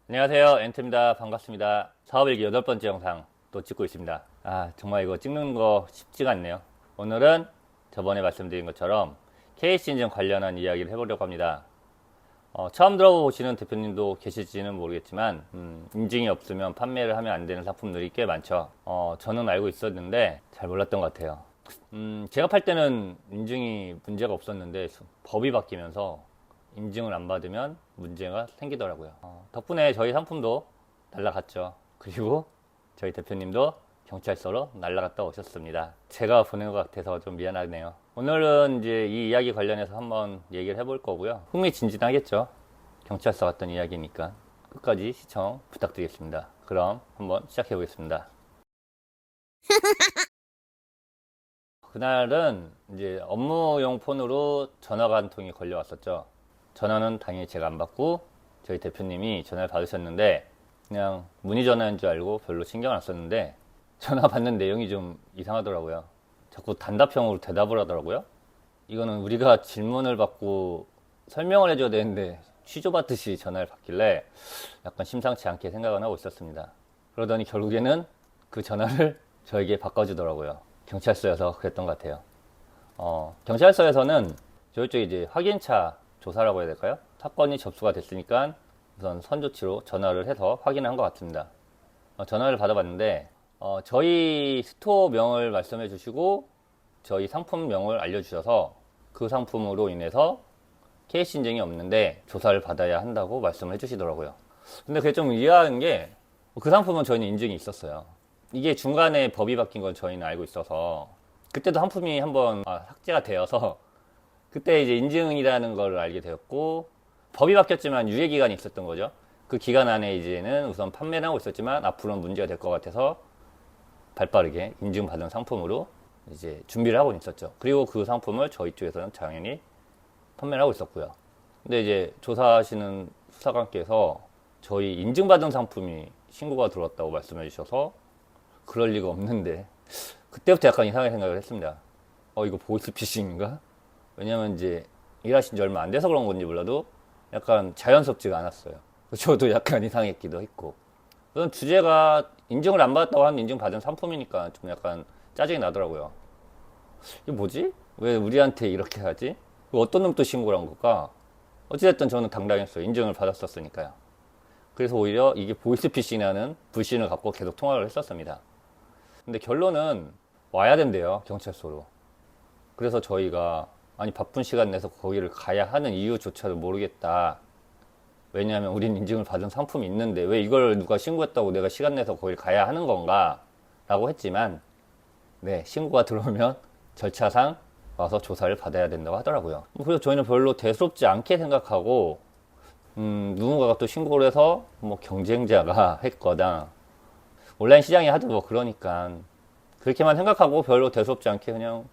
안녕하세요, 엔트입니다. 반갑습니다. 사업일기 8번째 영상 또 찍고 있습니다. 정말 이거 찍는 거 쉽지가 않네요. 오늘은 저번에 말씀드린 것처럼 KC 인증 관련한 이야기를 해보려고 합니다. 처음 들어보시는 대표님도 계실지는 모르겠지만 인증이 없으면 판매를 하면 안 되는 상품들이 꽤 많죠. 저는 알고 있었는데 잘 몰랐던 것 같아요. 제가 팔 때는 인증이 문제가 없었는데 법이 바뀌면서 인증을 안 받으면 문제가 생기더라고요. 덕분에 저희 상품도 날라갔죠. 그리고 저희 대표님도 경찰서로 날라갔다 오셨습니다. 제가 보낸 것 같아서 좀 미안하네요. 오늘은 이제 이 이야기 관련해서 한번 얘기를 해볼 거고요. 흥미진진하겠죠. 경찰서 갔던 이야기니까 끝까지 시청 부탁드리겠습니다. 그럼 한번 시작해 보겠습니다. 그날은 이제 업무용 폰으로 전화가 한 통이 걸려왔었죠. 전화는 당연히 제가 안 받고 저희 대표님이 전화를 받으셨는데 그냥 문의 전화인 줄 알고 별로 신경 안 썼는데 전화 받는 내용이 좀 이상하더라고요. 자꾸 단답형으로 대답을 하더라고요. 이거는 우리가 질문을 받고 설명을 해줘야 되는데 취조받듯이 전화를 받길래 약간 심상치 않게 생각을 하고 있었습니다. 그러더니 결국에는 그 전화를 저에게 바꿔주더라고요. 경찰서여서 그랬던 것 같아요. 경찰서에서는 저희 쪽에 이제 확인차 조사라고 해야 될까요? 사건이 접수가 됐으니까 우선 선조치로 전화를 해서 확인한 것 같습니다. 전화를 받아봤는데 저희 스토어명을 말씀해 주시고 저희 상품명을 알려주셔서 그 상품으로 인해서 KC 인증이 없는데 조사를 받아야 한다고 말씀을 해주시더라고요. 근데 그게 좀 이해하는 게 그 상품은 저희는 인증이 있었어요. 이게 중간에 법이 바뀐 건 저희는 알고 있어서 그때도 상품이 한번 삭제가 되어서 그때 이제 인증이라는 걸 알게 되었고 법이 바뀌었지만 유예기간이 있었던 거죠. 그 기간 안에 이제는 우선 판매를 하고 있었지만 앞으로는 문제가 될 것 같아서 발빠르게 인증받은 상품으로 이제 준비를 하고 있었죠. 그리고 그 상품을 저희 쪽에서는 당연히 판매를 하고 있었고요. 근데 이제 조사하시는 수사관께서 저희 인증받은 상품이 신고가 들어왔다고 말씀해 주셔서 그럴 리가 없는데 그때부터 약간 이상하게 생각을 했습니다. 이거 보이스피싱인가? 왜냐면 이제 일하신 지 얼마 안 돼서 그런 건지 몰라도 약간 자연스럽지가 않았어요. 저도 약간 이상했기도 했고. 우선 주제가 인증을 안 받았다고 하는 인증받은 상품이니까 좀 약간 짜증이 나더라고요. 이게 뭐지? 왜 우리한테 이렇게 하지? 어떤 놈 또 신고를 한 걸까? 어찌됐든 저는 당당했어요. 인증을 받았었으니까요. 그래서 오히려 이게 보이스피싱이라는 불신을 갖고 계속 통화를 했었습니다. 근데 결론은 와야 된대요. 경찰서로. 그래서 저희가 아니 바쁜 시간 내서 거기를 가야 하는 이유조차도 모르겠다. 왜냐하면 우린 인증을 받은 상품이 있는데 왜 이걸 누가 신고했다고 내가 시간 내서 거기를 가야 하는 건가? 라고 했지만 네, 신고가 들어오면 절차상 와서 조사를 받아야 된다고 하더라고요. 그래서 저희는 별로 대수롭지 않게 생각하고 누군가가 또 신고를 해서 뭐 경쟁자가 했거나 온라인 시장이 하도 뭐 그러니까 그렇게만 생각하고 별로 대수롭지 않게 그냥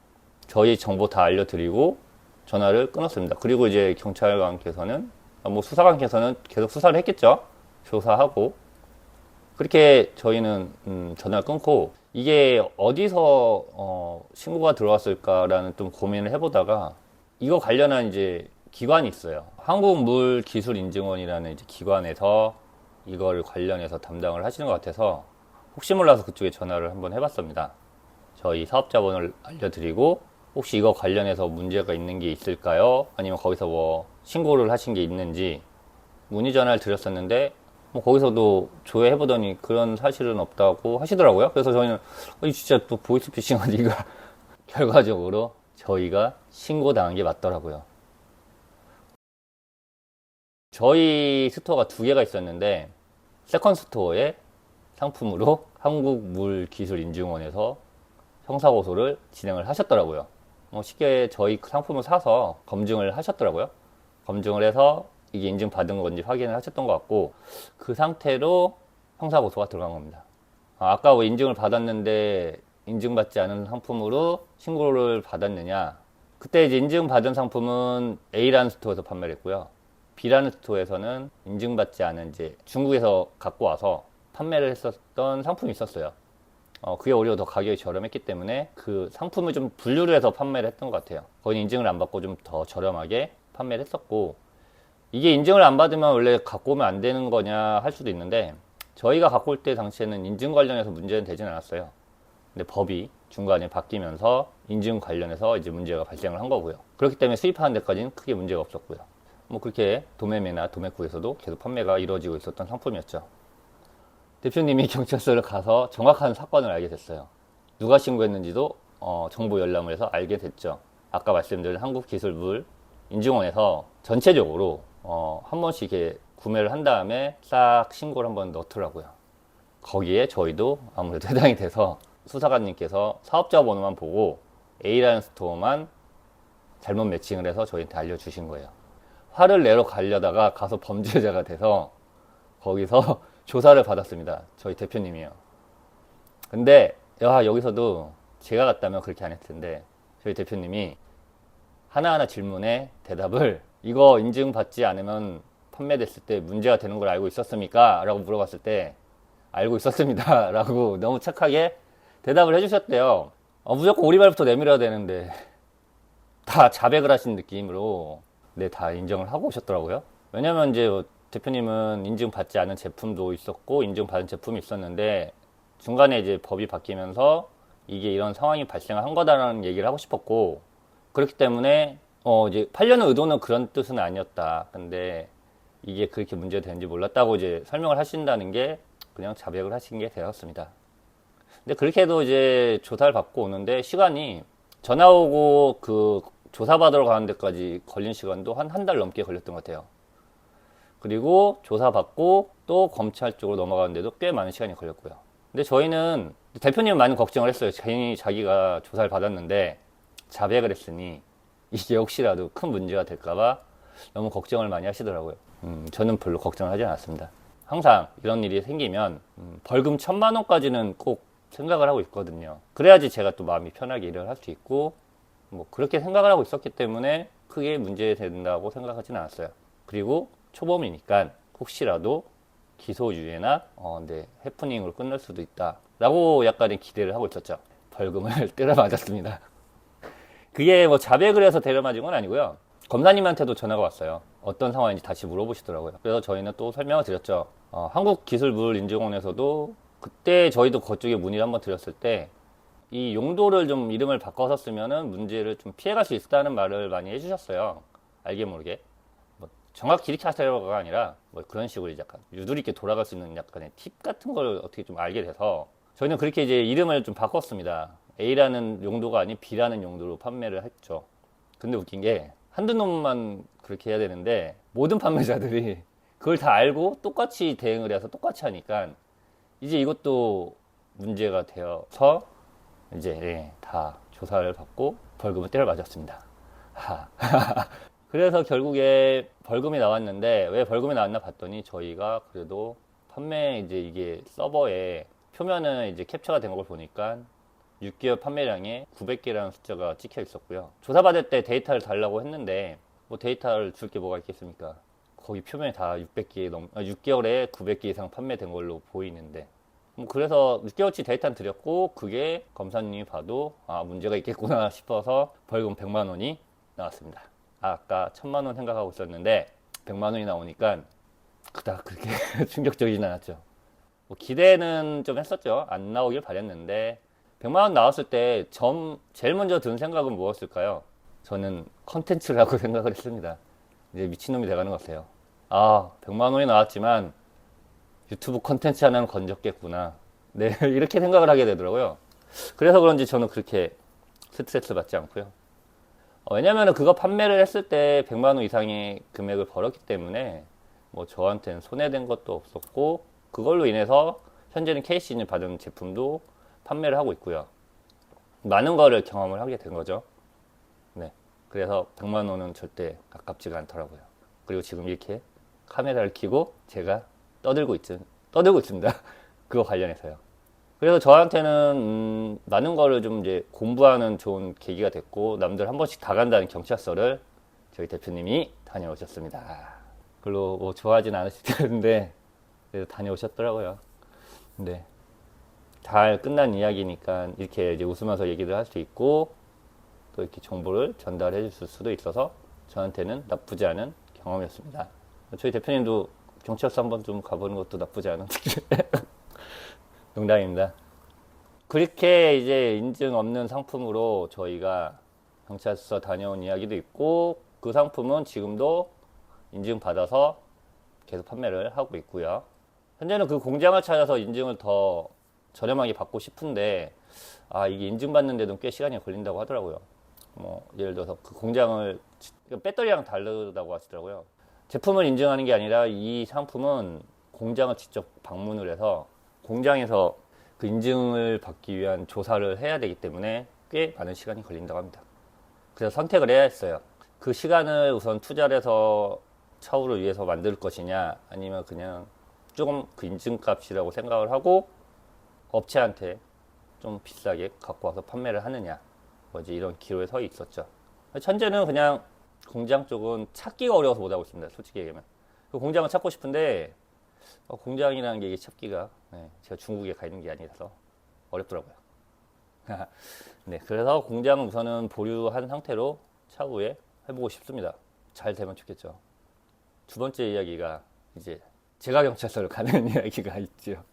저희 정보 다 알려드리고 전화를 끊었습니다. 그리고 이제 경찰관께서는 뭐 수사관께서는 계속 수사를 했겠죠. 조사하고 그렇게 저희는 전화를 끊고 이게 어디서 신고가 들어왔을까라는 좀 고민을 해보다가 이거 관련한 이제 기관이 있어요. 한국물기술인증원이라는 이제 기관에서 이걸 관련해서 담당을 하시는 것 같아서 혹시 몰라서 그쪽에 전화를 한번 해봤습니다. 저희 사업자번호를 알려드리고 혹시 이거 관련해서 문제가 있는 게 있을까요? 아니면 거기서 뭐 신고를 하신 게 있는지 문의 전화를 드렸었는데 뭐 거기서도 조회해보더니 그런 사실은 없다고 하시더라고요. 그래서 저희는 진짜 또 보이스피싱 아닌가 결과적으로 저희가 신고당한 게 맞더라고요. 저희 스토어가 2개가 있었는데 세컨 스토어에 상품으로 한국물기술인증원에서 형사고소를 진행을 하셨더라고요. 쉽게 저희 상품을 사서 검증을 하셨더라고요. 검증을 해서 이게 인증받은 건지 확인을 하셨던 것 같고 그 상태로 형사고소가 들어간 겁니다. 아까 왜 인증을 받았는데 인증받지 않은 상품으로 신고를 받았느냐. 그때 이제 인증받은 상품은 A라는 스토어에서 판매를 했고요. B라는 스토어에서는 인증받지 않은 이제 중국에서 갖고 와서 판매를 했었던 상품이 있었어요. 그게 오히려 더 가격이 저렴했기 때문에 그 상품을 좀 분류를 해서 판매를 했던 것 같아요. 거기는 인증을 안 받고 좀 더 저렴하게 판매를 했었고 이게 인증을 안 받으면 원래 갖고 오면 안 되는 거냐 할 수도 있는데, 저희가 갖고 올 때 당시에는 인증 관련해서 문제는 되진 않았어요. 근데 법이 중간에 바뀌면서 인증 관련해서 이제 문제가 발생을 한 거고요. 그렇기 때문에 수입하는 데까지는 크게 문제가 없었고요. 뭐 그렇게 도매매나 도매국에서도 계속 판매가 이루어지고 있었던 상품이었죠. 대표님이 경찰서를 가서 정확한 사건을 알게 됐어요. 누가 신고했는지도 정보 열람을 해서 알게 됐죠. 아까 말씀드린 한국기술물인증원에서 전체적으로 한 번씩 이렇게 구매를 한 다음에 싹 신고를 한번 넣더라고요. 거기에 저희도 아무래도 해당이 돼서 수사관님께서 사업자 번호만 보고 A라는 스토어만 잘못 매칭을 해서 저희한테 알려주신 거예요. 화를 내러 가려다가 가서 범죄자가 돼서 거기서 조사를 받았습니다. 저희 대표님이요. 근데 여기서도 제가 갔다면 그렇게 안 했을 텐데, 저희 대표님이 하나하나 질문에 대답을, 이거 인증받지 않으면 판매됐을 때 문제가 되는 걸 알고 있었습니까? 라고 물어봤을 때 알고 있었습니다 라고 너무 착하게 대답을 해주셨대요. 무조건 오리발부터 내밀어야 되는데 다 자백을 하신 느낌으로 다 인정을 하고 오셨더라고요. 왜냐면 이제 대표님은 인증받지 않은 제품도 있었고 인증받은 제품이 있었는데, 중간에 이제 법이 바뀌면서 이게 이런 상황이 발생한 거다라는 얘기를 하고 싶었고, 그렇기 때문에 이제 팔려는 의도는 그런 뜻은 아니었다. 근데 이게 그렇게 문제가 되는지 몰랐다고 이제 설명을 하신다는 게 그냥 자백을 하신 게 되었습니다. 근데 그렇게 해도 이제 조사를 받고 오는데 시간이 전화 오고 그 조사받으러 가는 데까지 걸린 시간도 한 달 넘게 걸렸던 것 같아요. 그리고 조사받고 또 검찰 쪽으로 넘어가는데도 꽤 많은 시간이 걸렸고요. 근데 저희는, 대표님은 많은 걱정을 했어요. 괜히 자기가 조사를 받았는데 자백을 했으니 이게 혹시라도 큰 문제가 될까봐 너무 걱정을 많이 하시더라고요. 저는 별로 걱정을 하지 않았습니다. 항상 이런 일이 생기면 벌금 1,000만 원까지는 꼭 생각을 하고 있거든요. 그래야지 제가 또 마음이 편하게 일을 할 수 있고, 뭐 그렇게 생각을 하고 있었기 때문에 크게 문제된다고 생각하지는 않았어요. 그리고 초범이니까 혹시라도 기소유예나 해프닝으로 끝날 수도 있다 라고 약간의 기대를 하고 있었죠. 벌금을 때려 맞았습니다. 그게 뭐 자백을 해서 때려 맞은 건 아니고요. 검사님한테도 전화가 왔어요. 어떤 상황인지 다시 물어보시더라고요. 그래서 저희는 또 설명을 드렸죠. 한국기술물인증원에서도 그때 저희도 그쪽에 문의를 한번 드렸을 때 이 용도를 좀 이름을 바꿔서 쓰면은 문제를 좀 피해갈 수 있다는 말을 많이 해주셨어요. 알게 모르게. 뭐 정확히 이렇게 하세요가 아니라 뭐 그런 식으로 약간 유두리 있게 돌아갈 수 있는 약간의 팁 같은 걸 어떻게 좀 알게 돼서 저희는 그렇게 이제 이름을 좀 바꿨습니다. A라는 용도가 아닌 B라는 용도로 판매를 했죠. 근데 웃긴 게 한두 놈만 그렇게 해야 되는데 모든 판매자들이 그걸 다 알고 똑같이 대응을 해서 똑같이 하니까 이제 이것도 문제가 되어서 이제 다 조사를 받고 벌금을 때려 맞았습니다. 그래서 결국에 벌금이 나왔는데, 왜 벌금이 나왔나 봤더니 저희가 그래도 판매 이제 이게 서버에 표면은 이제 캡처가 된 걸 보니까 6개월 판매량에 900개라는 숫자가 찍혀 있었고요. 조사받을 때 데이터를 달라고 했는데 뭐 데이터를 줄 게 뭐가 있겠습니까? 거기 표면에 다 6개월에 900개 이상 판매된 걸로 보이는데, 뭐 그래서 6개월치 데이터는 드렸고 그게 검사님이 봐도 문제가 있겠구나 싶어서 벌금 100만 원이 나왔습니다. 아까 1,000만 원 생각하고 있었는데 100만 원이 나오니까 그닥 그렇게 충격적이진 않았죠. 뭐 기대는 좀 했었죠. 안 나오길 바랬는데 100만 원 나왔을 때 제일 먼저 든 생각은 무엇일까요? 저는 컨텐츠라고 생각을 했습니다. 이제 미친놈이 돼가는 것 같아요. 100만 원이 나왔지만 유튜브 컨텐츠 하나는 건졌겠구나. 네, 이렇게 생각을 하게 되더라고요. 그래서 그런지 저는 그렇게 스트레스 받지 않고요. 왜냐면은 그거 판매를 했을 때 100만 원 이상의 금액을 벌었기 때문에 뭐 저한테는 손해된 것도 없었고, 그걸로 인해서 현재는 KC인을 받은 제품도 판매를 하고 있고요. 많은 거를 경험을 하게 된 거죠. 네. 그래서 100만 원은 절대 가깝지가 않더라고요. 그리고 지금 이렇게 카메라를 켜고 제가 떠들고 있습니다. 그거 관련해서요. 그래서 저한테는 많은 거를 좀 이제 공부하는 좋은 계기가 됐고, 남들 한 번씩 다 간다는 경찰서를 저희 대표님이 다녀오셨습니다. 별로 뭐 좋아하진 않으실 텐데 그래도 다녀오셨더라고요. 네. 잘 끝난 이야기니까 이렇게 이제 웃으면서 얘기를 할 수 있고 또 이렇게 정보를 전달해 줄 수도 있어서 저한테는 나쁘지 않은 경험이었습니다. 저희 대표님도 경찰서 한번 좀 가보는 것도 나쁘지 않은 농담입니다. 그렇게 이제 인증 없는 상품으로 저희가 경찰서 다녀온 이야기도 있고, 그 상품은 지금도 인증 받아서 계속 판매를 하고 있고요. 현재는 그 공장을 찾아서 인증을 더 저렴하게 받고 싶은데, 이게 인증받는데도 꽤 시간이 걸린다고 하더라고요. 뭐 예를 들어서 그 공장을 배터리랑 다르다고 하시더라고요. 제품을 인증하는 게 아니라 이 상품은 공장을 직접 방문을 해서 공장에서 그 인증을 받기 위한 조사를 해야 되기 때문에 꽤 많은 시간이 걸린다고 합니다. 그래서 선택을 해야 했어요. 그 시간을 우선 투자를 해서 차후를 위해서 만들 것이냐, 아니면 그냥 조금 그 인증값이라고 생각을 하고 업체한테 좀 비싸게 갖고 와서 판매를 하느냐, 뭐지 이런 기로에 서 있었죠. 현재는 그냥 공장 쪽은 찾기가 어려워서 못하고 있습니다. 솔직히 얘기하면 그 공장을 찾고 싶은데 공장이라는 게 이게 찾기가, 제가 중국에 가 있는 게 아니라서 어렵더라고요. 네, 그래서 공장은 우선은 보류한 상태로 차후에 해보고 싶습니다. 잘 되면 좋겠죠. 두 번째 이야기가 이제 제가 경찰서를 가는 이야기가 있죠.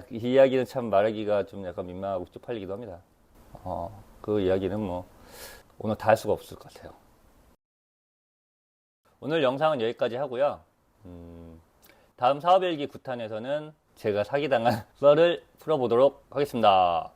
이 이야기는 참 말하기가 좀 약간 민망하고 쪽팔리기도 합니다. 그 이야기는 뭐 오늘 다 할 수가 없을 것 같아요. 오늘 영상은 여기까지 하고요. 다음 사업일기 9탄에서는 제가 사기당한 썰을 풀어보도록 하겠습니다.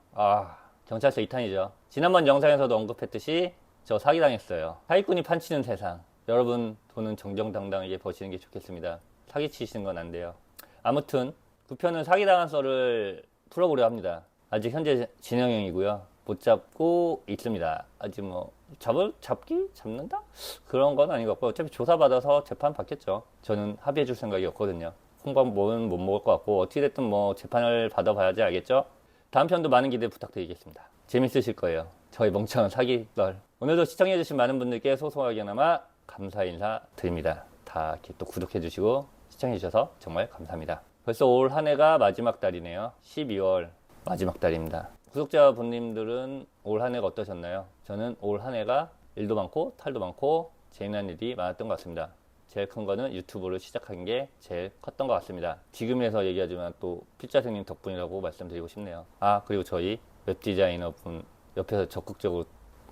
경찰서 2탄이죠. 지난번 영상에서도 언급했듯이 저 사기당했어요. 사기꾼이 판치는 세상. 여러분 돈은 정정당당하게 버시는 게 좋겠습니다. 사기치시는 건 안 돼요. 아무튼 9편은 사기당한 썰을 풀어보려 합니다. 아직 현재 진행형이고요. 못 잡고 있습니다. 아직 뭐 잡는다? 그런 건 아닌 것 같고, 어차피 조사받아서 재판 받겠죠. 저는 합의해 줄 생각이 없거든요. 콩밥은 못 먹을 것 같고, 어떻게 됐든 뭐 재판을 받아봐야지 알겠죠? 다음 편도 많은 기대 부탁드리겠습니다. 재밌으실 거예요. 저희 멍청한 사기썰. 오늘도 시청해주신 많은 분들께 소소하게나마 감사 인사 드립니다. 다 이렇게 또 구독해주시고 시청해주셔서 정말 감사합니다. 벌써 올 한 해가 마지막 달이네요. 12월 마지막 달입니다. 구독자분님들은 올 한 해가 어떠셨나요? 저는 올 한 해가 일도 많고 탈도 많고 재미난 일이 많았던 것 같습니다. 제일 큰 거는 유튜브를 시작한 게 제일 컸던 것 같습니다. 지금에서 얘기하지만 또 필자생님 덕분이라고 말씀드리고 싶네요. 그리고 저희 웹디자이너분 옆에서 적극적으로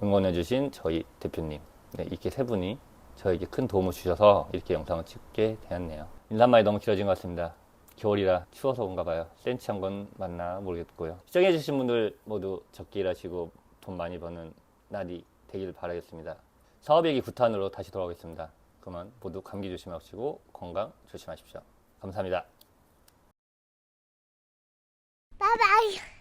응원해주신 저희 대표님, 이렇게 세 분이 저에게 큰 도움을 주셔서 이렇게 영상을 찍게 되었네요. 인사말이 너무 길어진 것 같습니다. 겨울이라 추워서 그런가 봐요. 센치한 건 맞나 모르겠고요. 시청해주신 분들 모두 적게 일하시고 돈 많이 버는 날이 되길 바라겠습니다. 사업얘기 9탄으로 다시 돌아오겠습니다. 그러면 모두 감기 조심하시고 건강 조심하십시오. 감사합니다. 바이바이.